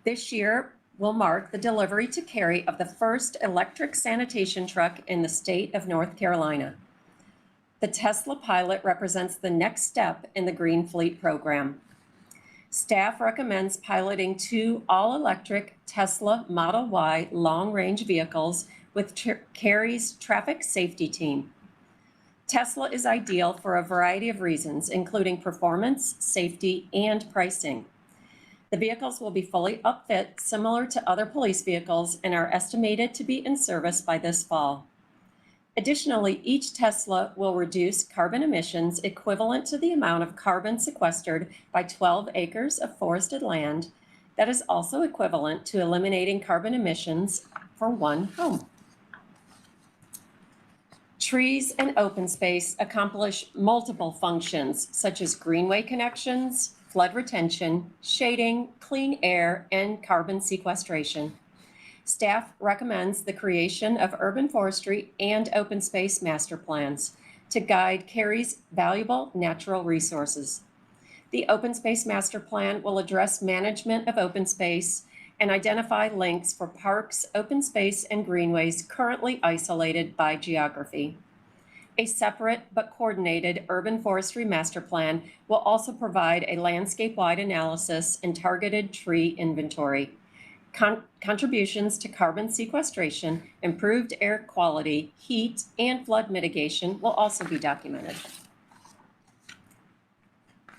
This year will mark the delivery to Cary of the first electric sanitation truck in the state of North Carolina. The Tesla pilot represents the next step in the Green Fleet program. Staff recommends piloting 2 all-electric Tesla Model Y long-range vehicles with Cary's traffic safety team. Tesla is ideal for a variety of reasons, including performance, safety, and pricing. The vehicles will be fully upfit, similar to other police vehicles, and are estimated to be in service by this fall. Additionally, each Tesla will reduce carbon emissions equivalent to the amount of carbon sequestered by 12 acres of forested land. That is also equivalent to eliminating carbon emissions for 1 home. Trees and open space accomplish multiple functions, such as greenway connections, flood retention, shading, clean air, and carbon sequestration. Staff recommends the creation of urban forestry and open space master plans to guide Cary's valuable natural resources. The open space master plan will address management of open space and identify links for parks, open space, and greenways currently isolated by geography. A separate but coordinated urban forestry master plan will also provide a landscape-wide analysis and targeted tree inventory. Contributions to carbon sequestration, improved air quality, heat, and flood mitigation will also be documented.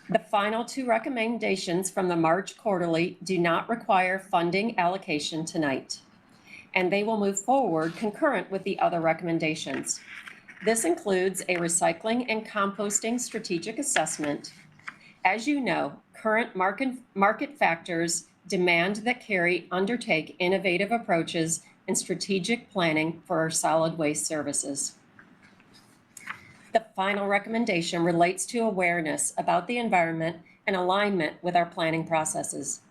The final 2 recommendations from the March quarterly do not require funding allocation tonight, and they will move forward concurrent with the other recommendations. This includes a recycling and composting strategic assessment. As you know, current market factors demand that Cary undertake innovative approaches and strategic planning for our solid waste services. The final recommendation relates to awareness about the environment and alignment with our planning processes.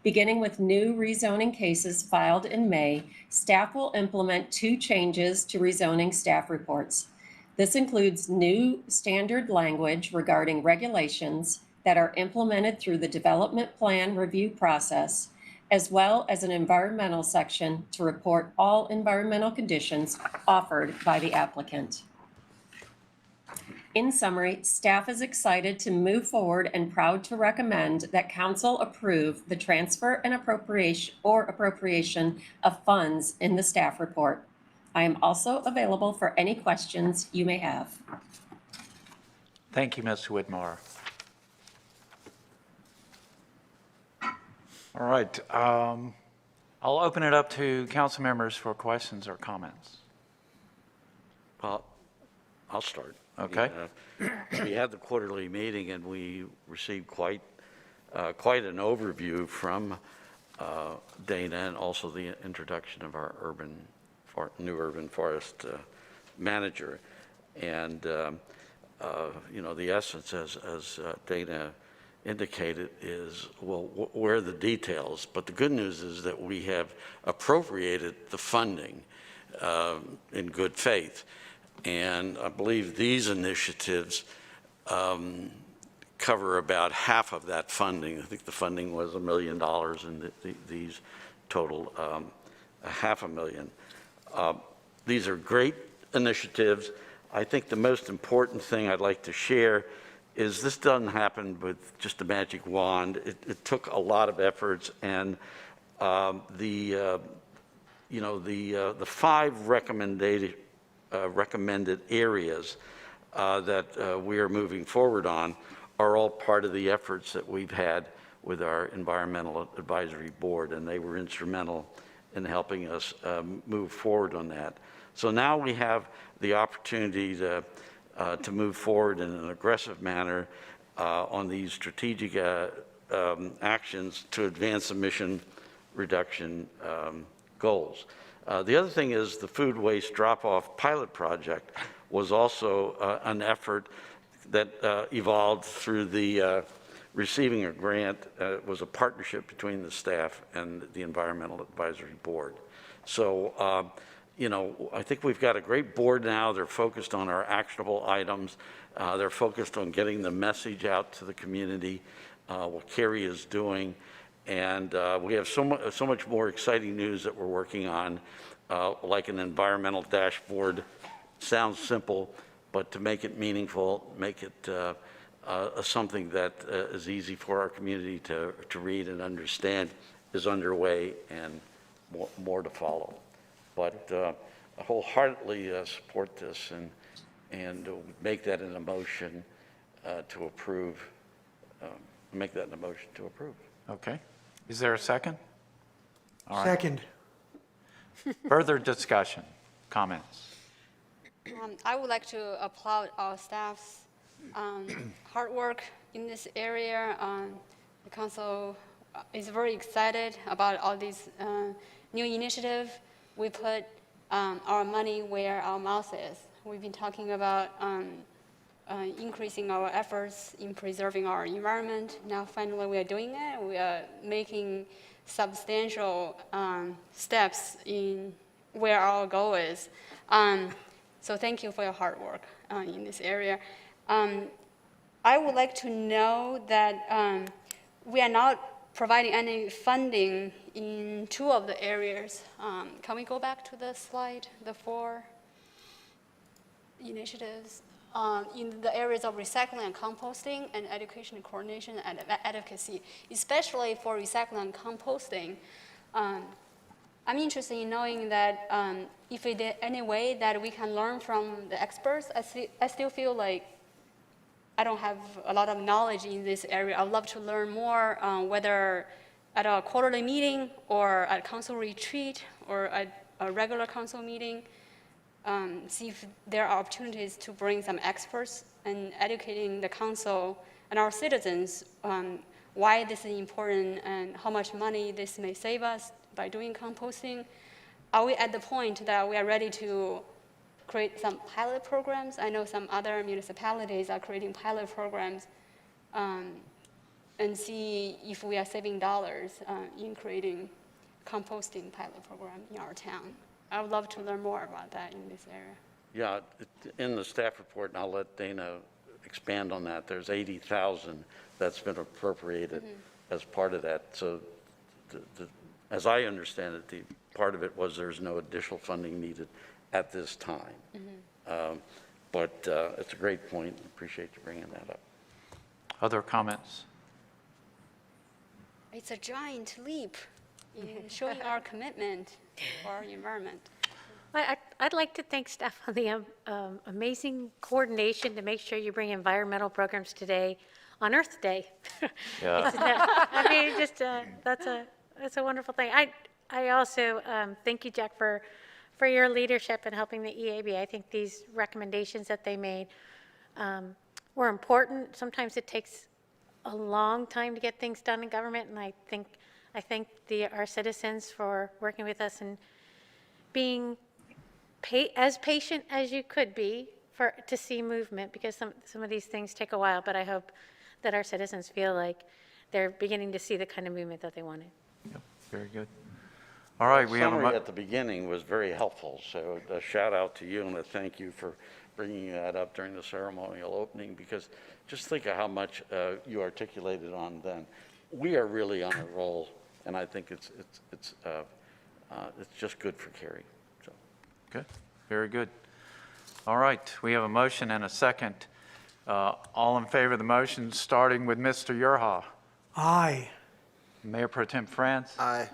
Beginning with new rezoning cases filed in May, staff will implement 2 changes to rezoning staff reports. This includes new standard language regarding regulations that are implemented through the development plan review process, as well as an environmental section to report all environmental conditions offered by the applicant. In summary, staff is excited to move forward and proud to recommend that council approve the transfer and appropriation of funds in the staff report. I am also available for any questions you may have. Thank you, Ms. Whitmore. All right. I'll open it up to council members for questions or comments. Well, I'll start. Okay. We had the quarterly meeting and we received quite an overview from Dana, and also the introduction of our new urban forest manager. And the essence, as Dana indicated, is, well, where are the details? But the good news is that we have appropriated the funding in good faith. And I believe these initiatives cover about half of that funding. I think the funding was $1 million, and these total $500,000. These are great initiatives. I think the most important thing I'd like to share is this doesn't happen with just a magic wand. It took a lot of efforts, and the 5 recommended areas that we are moving forward on are all part of the efforts that we've had with our Environmental Advisory Board, and they were instrumental in helping us move forward on that. So now we have the opportunity to move forward in an aggressive manner on these strategic actions to advance emission reduction goals. The other thing is the food waste drop-off pilot project was also an effort that evolved through the receiving a grant. It was a partnership between the staff and the Environmental Advisory Board. So, I think we've got a great board now. They're focused on our actionable items. They're focused on getting the message out to the community, what Cary is doing. And we have so much more exciting news that we're working on, like an environmental dashboard. Sounds simple, but to make it meaningful, make it something that is easy for our community to read and understand is underway, and more to follow. But I wholeheartedly support this and make that an motion to approve. Make that a motion to approve. Okay. Is there a second? All right. Second. Further discussion, comments? I would like to applaud our staff's hard work in this area. The council is very excited about all these new initiatives. We put our money where our mouth is. We've been talking about increasing our efforts in preserving our environment. Now finally we are doing it. We are making substantial steps in where our goal is. So thank you for your hard work in this area. I would like to know that we are not providing any funding in 2 of the areas. Can we go back to the slide, the 4 initiatives? In the areas of recycling and composting, and education and coordination and advocacy, especially for recycling and composting. I'm interested in knowing that if there's any way that we can learn from the experts. I still feel like I don't have a lot of knowledge in this area. I would love to learn more, whether at a quarterly meeting or at council retreat or at a regular council meeting. See if there are opportunities to bring some experts and educating the council and our citizens why this is important and how much money this may save us by doing composting. Are we at the point that we are ready to create some pilot programs? I know some other municipalities are creating pilot programs and see if we are saving dollars in creating composting pilot program in our town. I would love to learn more about that in this area. Yeah, in the staff report, and I'll let Dana expand on that, there's 80,000 that's been appropriated as part of that. So as I understand it, the part of it was there's no additional funding needed at this time. But it's a great point. Appreciate you bringing that up. Other comments? It's a giant leap in showing our commitment for our environment. I'd like to thank staff on the amazing coordination to make sure you bring environmental programs today on Earth Day. Yeah. I mean, just that's a wonderful thing. I also thank you, Jack, for your leadership in helping the EAB. I think these recommendations that they made were important. Sometimes it takes a long time to get things done in government, and I thank our citizens for working with us and being as patient as you could be to see movement, because some of these things take a while, but I hope that our citizens feel like they're beginning to see the kind of movement that they wanted. Yep, very good. All right, we have a summary at the beginning was very helpful, so a shout out to you and a thank you for bringing that up during the ceremonial opening, because just think of how much you articulated on then. We are really on a roll, and I think it's just good for Cary. So. Good, very good. All right, we have a motion and a second. All in favor of the motion, starting with Mr. Urha. Aye. Mayor Pro Tem France. Aye.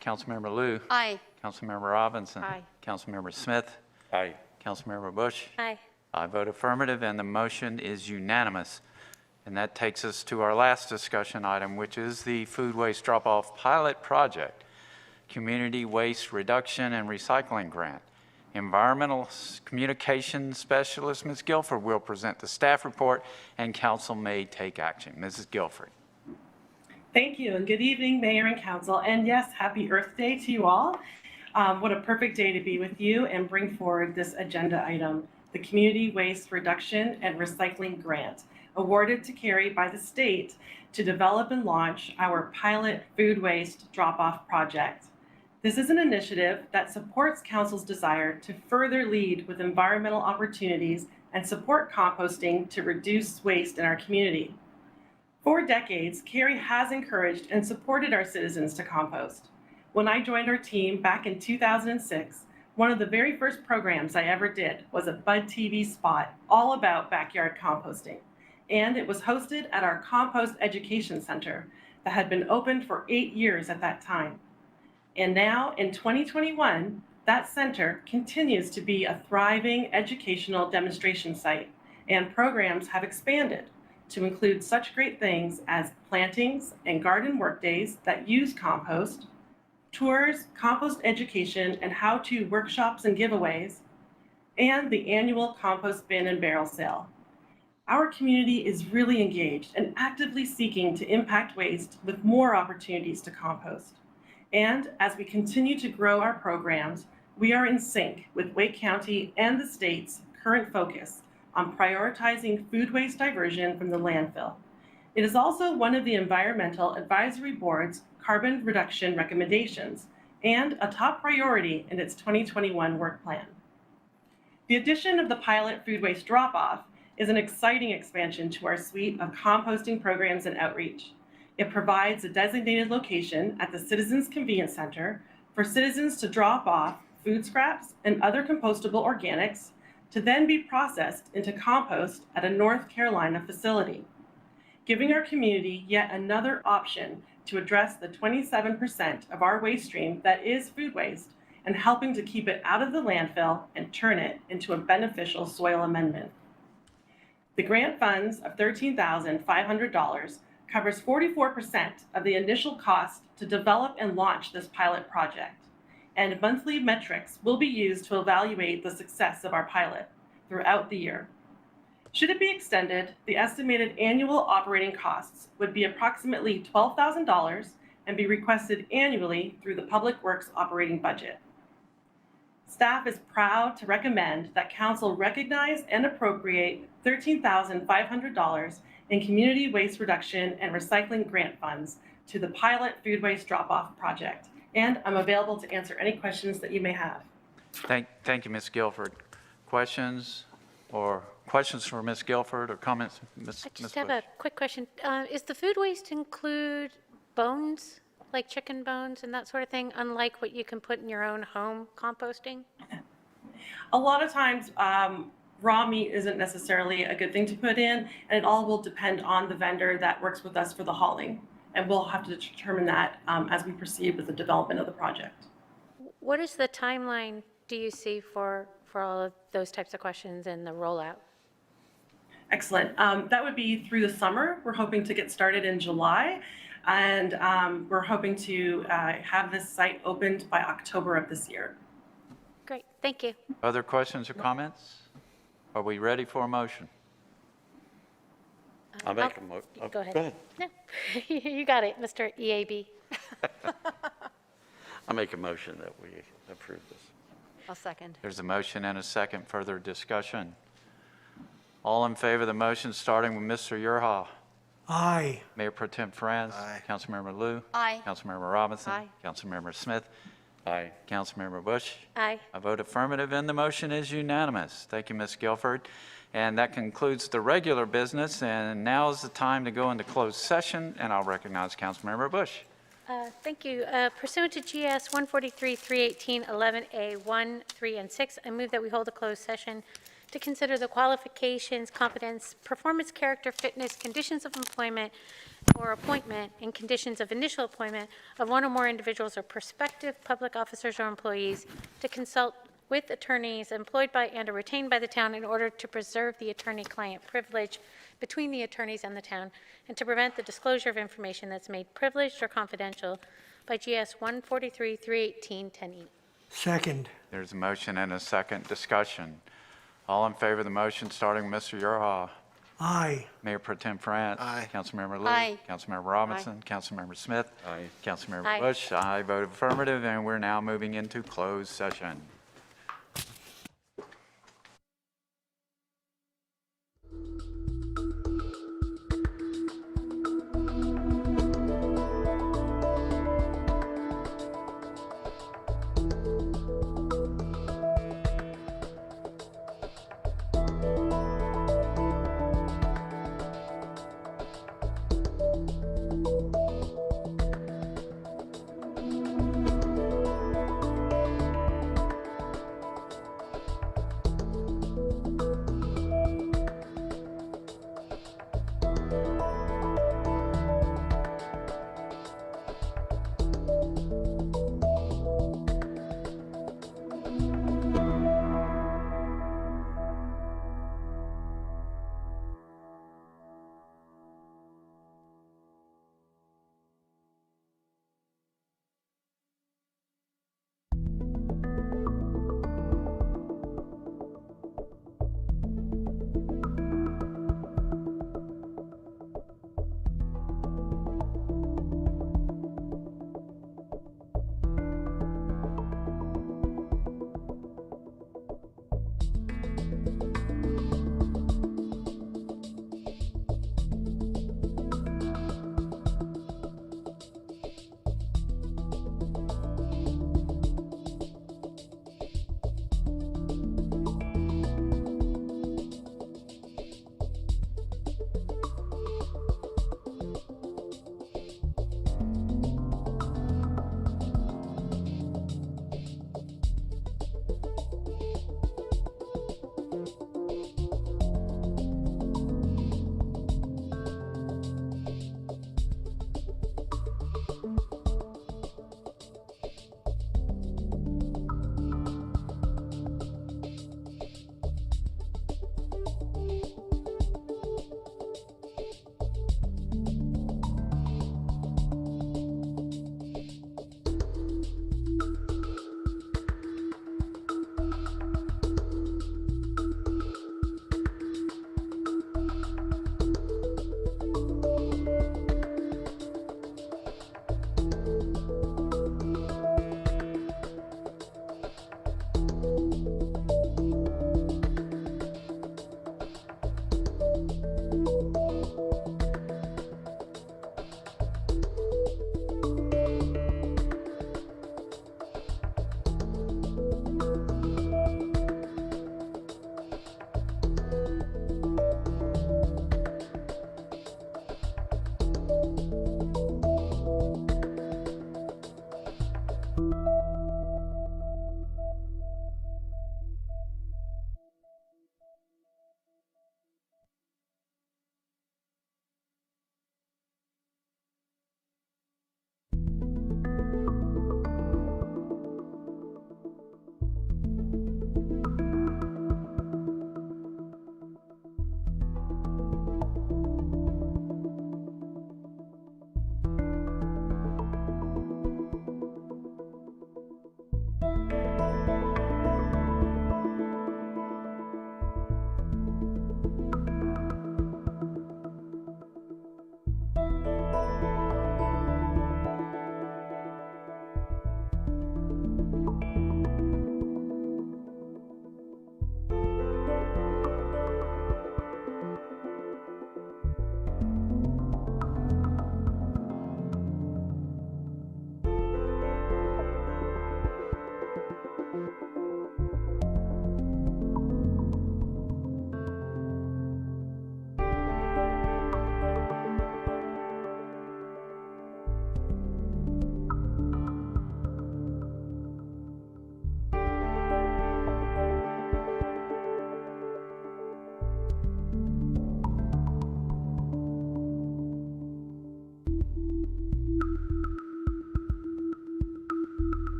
Councilmember Liu. Aye. Councilmember Robinson. Aye. Councilmember Smith. Aye. Councilmember Bush. Aye. I vote affirmative, and the motion is unanimous. And that takes us to our last discussion item, which is the food waste drop-off pilot project, Community Waste Reduction and Recycling Grant. Environmental Communications Specialist, Ms. Guilford, will present the staff report, and council may take action. Mrs. Guilford. Thank you, and good evening, Mayor and Council. And yes, happy Earth Day to you all. What a perfect day to be with you and bring forward this agenda item, the Community Waste Reduction and Recycling Grant, awarded to Cary by the state to develop and launch our pilot food waste drop-off project. This is an initiative that supports Council's desire to further lead with environmental opportunities and support composting to reduce waste in our community. For decades, Cary has encouraged and supported our citizens to compost. When I joined our team back in 2006, one of the very first programs I ever did was a Bud TV spot all about backyard composting. And it was hosted at our Compost Education Center that had been open for 8 years at that time. And now in 2021, that center continues to be a thriving educational demonstration site, and programs have expanded to include such great things as plantings and garden workdays that use compost, tours, compost education and how-to workshops and giveaways, and the annual compost bin and barrel sale. Our community is really engaged and actively seeking to impact waste with more opportunities to compost. And as we continue to grow our programs, we are in sync with Wake County and the state's current focus on prioritizing food waste diversion from the landfill. It is also one of the Environmental Advisory Board's carbon reduction recommendations and a top priority in its 2021 work plan. The addition of the pilot food waste drop-off is an exciting expansion to our suite of composting programs and outreach. It provides a designated location at the Citizens Convenience Center for citizens to drop off food scraps and other compostable organics to then be processed into compost at a North Carolina facility, giving our community yet another option to address the 27% of our waste stream that is food waste and helping to keep it out of the landfill and turn it into a beneficial soil amendment. The grant funds of $13,500 covers 44% of the initial cost to develop and launch this pilot project, and monthly metrics will be used to evaluate the success of our pilot throughout the year. Should it be extended, the estimated annual operating costs would be approximately $12,000 and be requested annually through the Public Works operating budget. Staff is proud to recommend that Council recognize and appropriate $13,500 in community waste reduction and recycling grant funds to the pilot food waste drop-off project. And I'm available to answer any questions that you may have. Thank you, Ms. Guilford. questions for Ms. Guilford or comments? I just have a quick question. Is the food waste include bones, like chicken bones and that sort of thing, unlike what you can put in your own home composting? A lot of times, raw meat isn't necessarily a good thing to put in, and it all will depend on the vendor that works with us for the hauling. And we'll have to determine that as we proceed with the development of the project. What is the timeline do you see for all of those types of questions and the rollout? Excellent. That would be through the summer. We're hoping to get started in July, and we're hoping to have this site opened by October of this year. Great, thank you. Other questions or comments? Are we ready for a motion? I'll make a motion. Go ahead. Go ahead. No, you got it, Mr. EAB. I'll make a motion that we approve this. I'll second. There's a motion and a second. Further discussion. All in favor of the motion, starting with Mr. Urha. Aye. Mayor Pro Tem Franz. Aye. Councilmember Lou. Aye. Councilmember Robinson. Aye. Councilmember Smith. Aye. Councilmember Bush. Aye. I vote affirmative and the motion is unanimous. Thank you, Ms. Guilford. And that concludes the regular business. And now is the time to go into closed session, and I'll recognize Councilmember Bush. Thank you. Pursuant to GS 143-318-11A1, 3, and 6, I move that we hold a closed session to consider the qualifications, competence, performance, character, fitness, conditions of employment or appointment, and conditions of initial appointment of one or more individuals or prospective public officers or employees, to consult with attorneys employed by and or retained by the town in order to preserve the attorney-client privilege between the attorneys and the town, and to prevent the disclosure of information that's made privileged or confidential by GS 143-318-10E. Second. There's a motion and a second. Discussion. All in favor of the motion, starting with Mr. Urha. Aye. Mayor Pro Tem France. Aye. Councilmember Lou. Aye. Councilmember Robinson. Councilmember Smith. Aye. Councilmember Aye. Bush. I vote affirmative, and we're now moving into closed session.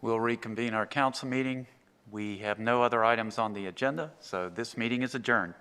We'll reconvene our council meeting. We have no other items on the agenda, so this meeting is adjourned.